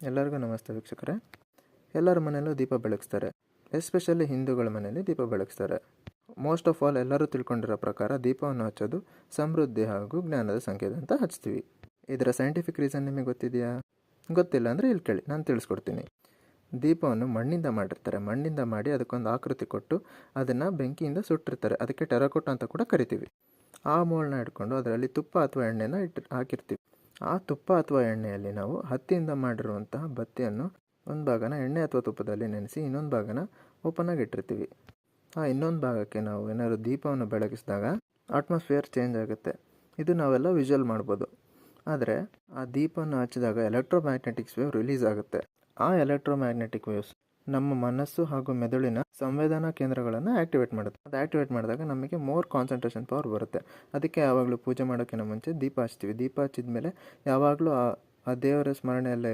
ಎಲ್ಲರಿಗೂ ನಮಸ್ತೆ ವೀಕ್ಷಕರೇ. ಎಲ್ಲರ ಮನೆಯಲ್ಲೂ ದೀಪ ಬೆಳಗಿಸ್ತಾರೆ. ಎಸ್ಪೆಷಲಿ ಹಿಂದೂಗಳ ಮನೆಯಲ್ಲಿ ದೀಪ ಬೆಳಗಿಸ್ತಾರೆ. ಮೋಸ್ಟ್ ಆಫ್ ಆಲ್ ಎಲ್ಲರೂ ತಿಳ್ಕೊಂಡಿರೋ ಪ್ರಕಾರ ದೀಪವನ್ನು ಹಚ್ಚೋದು ಸಮೃದ್ಧಿ ಹಾಗೂ ಜ್ಞಾನದ ಸಂಕೇತ ಅಂತ ಹಚ್ತೀವಿ. ಇದರ ಸೈಂಟಿಫಿಕ್ ರೀಸನ್ ನಿಮಗೆ ಗೊತ್ತಿದೆಯಾ? ಗೊತ್ತಿಲ್ಲ ಅಂದರೆ ಇಲ್ಲಿ ಕೇಳಿ, ನಾನು ತಿಳಿಸ್ಕೊಡ್ತೀನಿ. ದೀಪವನ್ನು ಮಣ್ಣಿಂದ ಮಾಡಿರ್ತಾರೆ. ಮಣ್ಣಿಂದ ಮಾಡಿ ಅದಕ್ಕೊಂದು ಆಕೃತಿ ಕೊಟ್ಟು ಅದನ್ನು ಬೆಂಕಿಯಿಂದ ಸುಟ್ಟಿರ್ತಾರೆ. ಅದಕ್ಕೆ ಟೆರಕೋಟ ಅಂತ ಕೂಡ ಕರಿತೀವಿ. ಆ ಮೋಲ್ನ ಇಟ್ಕೊಂಡು ಅದರಲ್ಲಿ ತುಪ್ಪ ಅಥವಾ ಎಣ್ಣೆನ ಹಾಕಿರ್ತೀವಿ. ಆ ತುಪ್ಪ ಅಥವಾ ಎಣ್ಣೆಯಲ್ಲಿ ನಾವು ಹತ್ತಿಯಿಂದ ಮಾಡಿರುವಂತಹ ಬತ್ತಿಯನ್ನು ಒಂದು ಭಾಗನ ಎಣ್ಣೆ ಅಥವಾ ತುಪ್ಪದಲ್ಲಿ ನೆನೆಸಿ ಇನ್ನೊಂದು ಭಾಗನ ಓಪನಾಗಿ ಇಟ್ಟಿರ್ತೀವಿ. ಆ ಇನ್ನೊಂದು ಭಾಗಕ್ಕೆ ನಾವು ಏನಾದರೂ ದೀಪವನ್ನು ಬೆಳಗಿಸಿದಾಗ ಅಟ್ಮಾಸ್ಫಿಯರ್ ಚೇಂಜ್ ಆಗುತ್ತೆ. ಇದು ನಾವೆಲ್ಲ ವಿಜುವಲ್ ಮಾಡ್ಬೋದು. ಆದರೆ ಆ ದೀಪವನ್ನು ಹಚ್ಚಿದಾಗ ಎಲೆಕ್ಟ್ರೋಮ್ಯಾಗ್ನೆಟಿಕ್ಸ್ ವೇವ್ ರಿಲೀಸ್ ಆಗುತ್ತೆ. ಆ ಎಲೆಕ್ಟ್ರೋಮ್ಯಾಗ್ನೆಟಿಕ್ ವೇವ್ಸ್ ನಮ್ಮ ಮನಸ್ಸು ಹಾಗೂ ಮೆದುಳಿನ ಸಂವೇದನಾ ಕೇಂದ್ರಗಳನ್ನು ಆ್ಯಕ್ಟಿವೇಟ್ ಮಾಡುತ್ತೆ. ಅದು ಆ್ಯಕ್ಟಿವೇಟ್ ಮಾಡಿದಾಗ ನಮಗೆ ಮೋರ್ ಕಾನ್ಸಂಟ್ರೇಷನ್ ಪವರ್ ಬರುತ್ತೆ. ಅದಕ್ಕೆ ಯಾವಾಗಲೂ ಪೂಜೆ ಮಾಡೋಕ್ಕಿಂತ ಮುಂಚೆ ದೀಪ ಹಚ್ತೀವಿ. ದೀಪ ಹಚ್ಚಿದ ಮೇಲೆ ಯಾವಾಗಲೂ ಆ ದೇವರ ಸ್ಮರಣೆಯಲ್ಲೇ